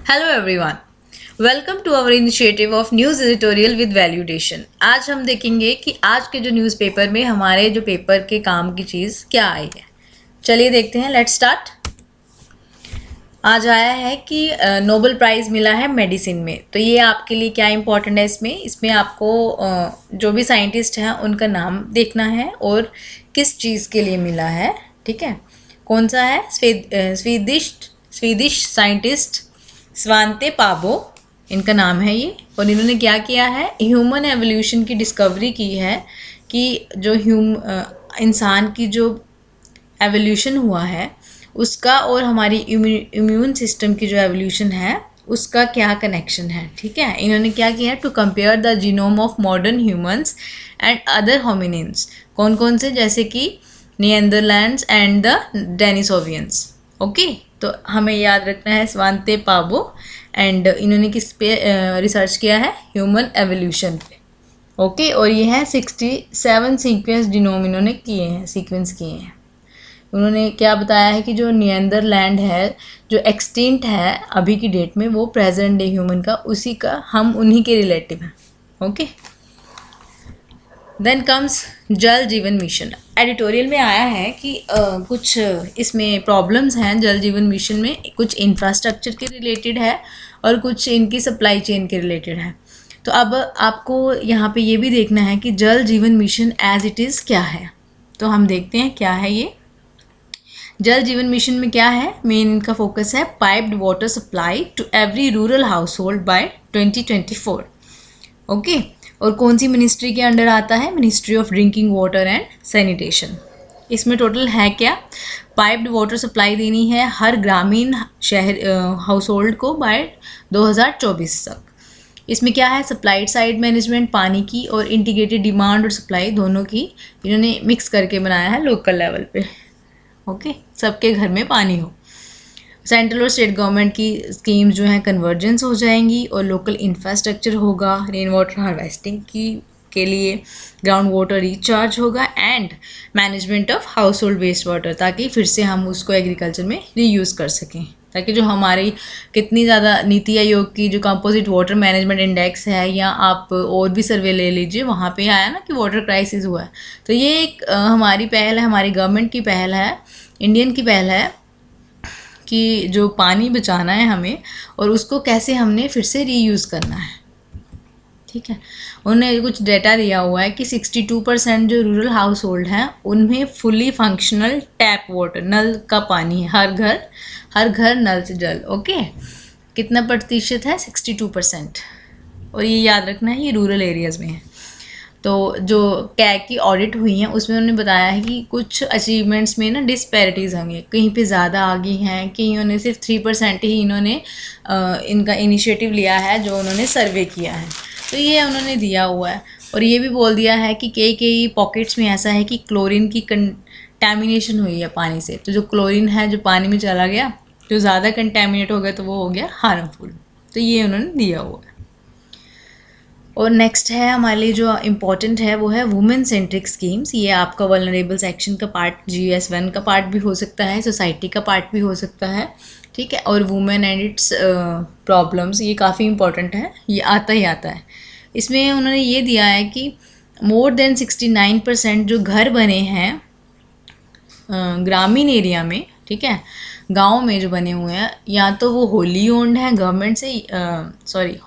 Hello everyone, welcome to our initiative of news editorial with validation. आज हम देखेंगे कि आज के जो न्यूज़पेपर में हमारे जो पेपर के काम की चीज़ क्या आई है। चलिए देखते हैं, लेट्स स्टार्ट। आज आया है कि नोबेल प्राइज़ मिला है मेडिसिन में। तो ये आपके लिए क्या इंपॉर्टेंट है इसमें आपको जो भी साइंटिस्ट हैं उनका नाम देखना है और किस चीज़ के लिए मिला है। ठीक है, कौन सा है? स्वीडिश साइंटिस्ट स्वांते पाबो इनका नाम है ये। और इन्होंने क्या किया है, ह्यूमन एवोल्यूशन की डिस्कवरी की है कि जो इंसान की जो एवोल्यूशन हुआ है उसका और हमारी इम्यून सिस्टम की जो एवोल्यूशन है उसका क्या कनेक्शन है। ठीक है, इन्होंने क्या किया है, to compare the genome of modern humans and other hominins. कौन कौन से? जैसे कि Neanderthals and the Denisovans. Okay, तो हमें याद रखना है स्वांते पाबो एंड इन्होंने किस पे रिसर्च किया है? ह्यूमन एवोल्यूशन पे। ओके, और ये है 67 सीक्वेंस जीनोम इन्होंने सीक्वेंस किए हैं। उन्होंने क्या बताया है कि जो निएंडरलैंड है जो एक्सटिंक्ट है अभी की डेट में, वो प्रेजेंट डे ह्यूमन का उसी का हम उन्हीं के रिलेटिव हैं। ओके, देन कम्स जल जीवन मिशन। एडिटोरियल में आया है कि कुछ इसमें प्रॉब्लम्स हैं जल जीवन मिशन में, कुछ इंफ्रास्ट्रक्चर के रिलेटेड है और कुछ इनकी सप्लाई चेन के रिलेटेड है। तो अब आपको यहाँ पे ये भी देखना है कि जल जीवन मिशन एज इट इज़ क्या है। तो हम देखते हैं क्या है ये जल जीवन मिशन में क्या है। मेन इनका फोकस है piped water supply to every rural household by 2024। Okay, और कौन सी मिनिस्ट्री के अंडर आता है? Ministry of drinking water and sanitation. इसमें टोटल है क्या? पाइप्ड वाटर सप्लाई देनी है हर ग्रामीण शहर हाउस होल्ड को बाय 2024 तक। इसमें क्या है? सप्लाइड साइड मैनेजमेंट पानी की और इंटीग्रेटेड डिमांड और सप्लाई दोनों की इन्होंने मिक्स करके बनाया है लोकल लेवल पे। ओके, सबके घर में पानी हो। सेंट्रल और स्टेट गवर्नमेंट की स्कीम्स जो हैं कन्वर्जेंस हो जाएंगी और लोकल इंफ्रास्ट्रक्चर होगा रेन वाटर हार्वेस्टिंग के लिए, ग्राउंड वाटर रिचार्ज होगा and management of household waste water, ताकि फिर से हम उसको एग्रीकल्चर में रीयूज़ कर सकें। ताकि जो हमारी कितनी ज़्यादा नीति आयोग की जो कंपोजिट वाटर मैनेजमेंट इंडेक्स है, या आप और भी सर्वे ले लीजिए, वहाँ पे आया ना कि वाटर क्राइसिस हुआ है। तो ये एक हमारी पहल है, हमारी गवर्नमेंट की पहल है, इंडियन की पहल है कि जो पानी बचाना है हमें और उसको कैसे हमने फिर से रीयूज़ करना है। ठीक है, उन्होंने कुछ डेटा दिया हुआ है कि 62% जो रूरल हाउस होल्ड हैं उनमें फुली फंक्शनल टैप वाटर, नल का पानी है, हर घर नल से जल। ओके, कितना प्रतिशत है? 62%। और ये याद रखना है ये रूरल एरियाज़ में है। तो जो कैग की ऑडिट हुई हैं उसमें उन्होंने बताया है कि कुछ अचीवमेंट्स में ना डिस्पैरिटीज़ होंगे, कहीं पे ज़्यादा आगे हैं, कहीं उन्होंने सिर्फ 3% ही इन्होंने इनका इनिशिएटिव लिया है जो उन्होंने सर्वे किया है। तो ये उन्होंने दिया हुआ है और ये भी बोल दिया है कि कई पॉकेट्स में ऐसा है कि क्लोरीन की कंटैमिनेशन हुई है पानी से। तो जो क्लोरीन है जो पानी में चला गया, जो ज़्यादा कंटैमिनेट हो गया तो वो हो गया हार्मफुल। तो ये उन्होंने दिया हुआ है। और नेक्स्ट है हमारे लिए जो इम्पॉर्टेंट है वो है वुमेन सेंट्रिक स्कीम्स। ये आपका वल्नरेबल सेक्शन का पार्ट, GS1 का पार्ट भी हो सकता है, सोसाइटी का पार्ट भी हो सकता है। ठीक है, और वुमेन एंड इट्स प्रॉब्लम्स, ये काफ़ी इंपॉर्टेंट है, ये आता ही आता है। इसमें उन्होंने ये दिया है कि मोर देन 69% जो घर बने हैं ग्रामीण एरिया में, ठीक है, गाँव में जो बने हुए हैं, या तो वो होली ओन्ड है गवर्नमेंट से,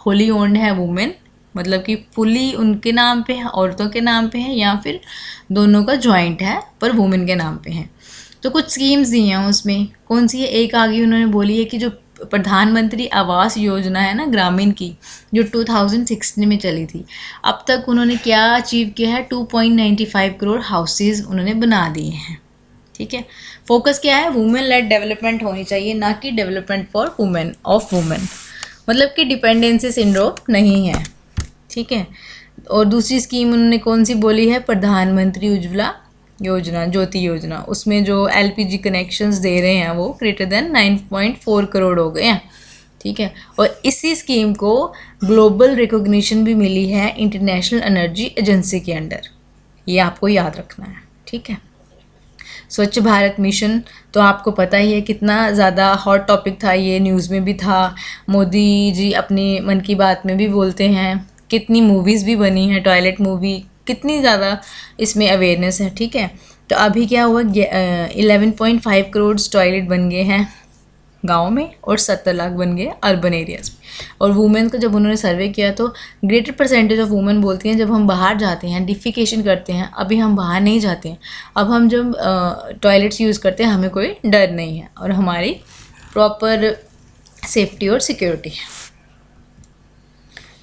होली ओन्ड है वुमेन, मतलब कि फुली उनके नाम पे है, औरतों के नाम पे है, या फिर दोनों का जॉइंट है पर वुमेन के नाम पे है। तो कुछ स्कीम्स दी हैं उसमें, कौन सी है? एक आगे उन्होंने बोली है कि जो प्रधानमंत्री आवास योजना है ना ग्रामीण की, जो 2016 में चली थी, अब तक उन्होंने क्या अचीव किया है? 2.95 करोड़ हाउसेज उन्होंने बना दिए हैं। ठीक है, फोकस क्या है? वुमेन लेड डेवलपमेंट होनी चाहिए, ना कि development for women of women, मतलब कि डिपेंडेंसी सिंड्रोम नहीं है। ठीक है, और दूसरी स्कीम उन्होंने कौन सी बोली है? प्रधानमंत्री उज्ज्वला योजना, ज्योति योजना, उसमें जो LPG कनेक्शंस दे रहे हैं वो ग्रेटर देन 9.4 करोड़ हो गए हैं। ठीक है, और इसी स्कीम को ग्लोबल रिकॉग्निशन भी मिली है इंटरनेशनल एनर्जी एजेंसी के अंडर, ये आपको याद रखना है। ठीक है, स्वच्छ भारत मिशन तो आपको पता ही है कितना ज़्यादा हॉट टॉपिक था, ये न्यूज़ में भी था, मोदी जी अपनी मन की बात में भी बोलते हैं, कितनी मूवीज़ भी बनी हैं, टॉयलेट मूवी, कितनी ज़्यादा इसमें अवेयरनेस है। ठीक है, तो अभी क्या हुआ, 11.5 करोड़ टॉयलेट बन गए हैं गांव में और 70 लाख बन गए अर्बन एरियाज़ में। और वुमेन को जब उन्होंने सर्वे किया तो ग्रेटर परसेंटेज ऑफ वुमेन बोलती हैं जब हम बाहर जाते हैं, डिफिकेशन करते हैं, अभी हम बाहर नहीं जाते हैं, अब हम जब टॉयलेट्स यूज़ करते हैं हमें कोई डर नहीं है और हमारी प्रॉपर सेफ्टी और सिक्योरिटी है।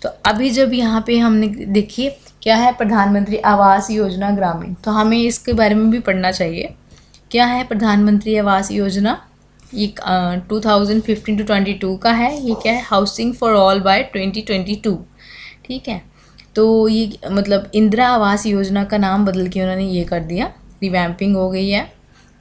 तो अभी जब यहाँ पे हमने देखिए क्या है, प्रधानमंत्री आवास योजना ग्रामीण, तो हमें इसके बारे में भी पढ़ना चाहिए। क्या है प्रधानमंत्री आवास योजना, ये 2015 to 22 का है। ये क्या है, हाउसिंग फॉर ऑल बाय 2022। ठीक है, तो ये मतलब इंदिरा आवास योजना का नाम बदल के उन्होंने ये कर दिया, रिवैम्पिंग हो गई है।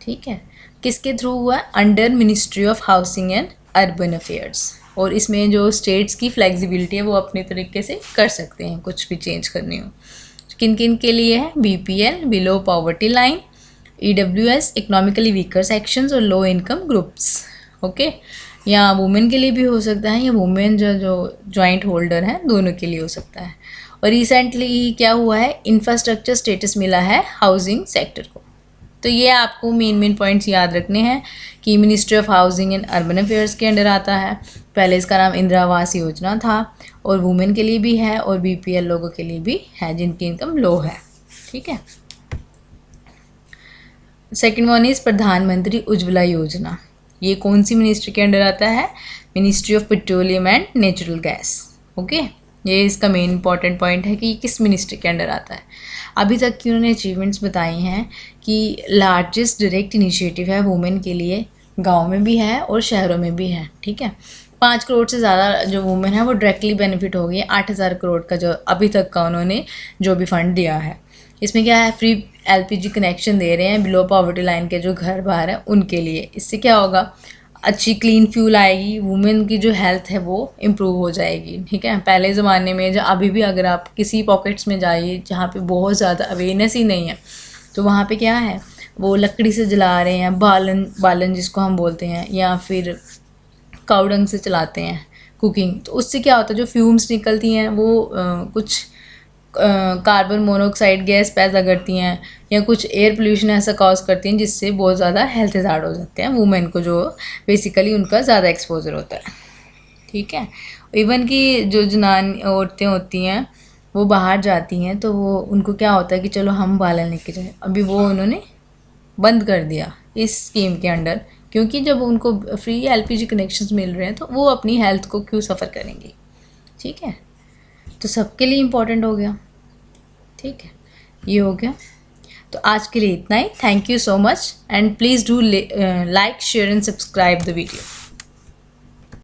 ठीक है, किसके थ्रू हुआ, under ministry of housing and urban affairs. और इसमें जो स्टेट्स की फ्लेक्सिबिलिटी है वो अपने तरीके से कर सकते हैं, कुछ भी चेंज करनी हो। किन किन के लिए है, BPL below poverty line, EWS economically weaker sections और लो इनकम ग्रुप्स। ओके, या वुमेन के लिए भी हो सकता है, या वुमेन जो जॉइंट होल्डर हैं दोनों के लिए हो सकता है। और रिसेंटली क्या हुआ है, इंफ्रास्ट्रक्चर स्टेटस मिला है हाउसिंग सेक्टर को। तो ये आपको मेन पॉइंट्स याद रखने हैं कि ministry of housing and urban affairs के अंडर आता है। पहले इसका नाम इंदिरा आवास योजना था और वुमेन के लिए भी है और BPL लोगों के लिए भी है जिनकी इनकम लो है। ठीक है, सेकेंड वन इज़ प्रधानमंत्री उज्ज्वला योजना। ये कौन सी मिनिस्ट्री के अंडर आता है, ministry of petroleum and natural gas. Okay, ये इसका मेन इंपॉर्टेंट पॉइंट है कि किस मिनिस्ट्री के अंडर आता है। अभी तक की उन्होंने अचीवमेंट्स बताई हैं कि लार्जेस्ट डायरेक्ट इनिशिएटिव है वुमेन के लिए, गांव में भी है और शहरों में भी है। ठीक है, 5 करोड़ से ज़्यादा जो वुमेन है वो डायरेक्टली बेनिफिट हो गई। 8,000 करोड़ का जो अभी तक का उन्होंने जो भी फंड दिया है, इसमें क्या है, फ्री LPG कनेक्शन दे रहे हैं बिलो पॉवर्टी लाइन के जो घर बाहर हैं उनके लिए। इससे क्या होगा, अच्छी क्लीन फ्यूल आएगी, वुमेन की जो हेल्थ है वो इम्प्रूव हो जाएगी। ठीक है, पहले ज़माने में जो अभी भी अगर आप किसी पॉकेट्स में जाइए जहाँ पे बहुत ज़्यादा अवेयरनेस ही नहीं है, तो वहाँ पे क्या है, वो लकड़ी से जला रहे हैं, बालन जिसको हम बोलते हैं, या फिर काउडंग से चलाते हैं कुकिंग। तो उससे क्या होता है, जो फ्यूम्स निकलती हैं वो कुछ कार्बन मोनोऑक्साइड गैस पैदा करती हैं या कुछ एयर पोल्यूशन ऐसा कॉज करती हैं जिससे बहुत ज़्यादा हेल्थ हज़ार्ड हो सकते हैं वुमेन को, जो बेसिकली उनका ज़्यादा एक्सपोजर होता है। ठीक है, इवन कि जो जनान औरतें होती हैं वो बाहर जाती हैं तो वो उनको क्या होता है कि चलो हम बालन लेके जाएं, अभी वो उन्होंने बंद कर दिया इस स्कीम के अंडर, क्योंकि जब उनको फ्री LPG कनेक्शंस मिल रहे हैं तो वो अपनी हेल्थ को क्यों सफ़र करेंगी। ठीक है, तो सबके लिए इम्पोर्टेंट हो गया। ठीक है, ये हो गया। तो आज के लिए इतना ही। Thank you so much and please do like share and subscribe the video.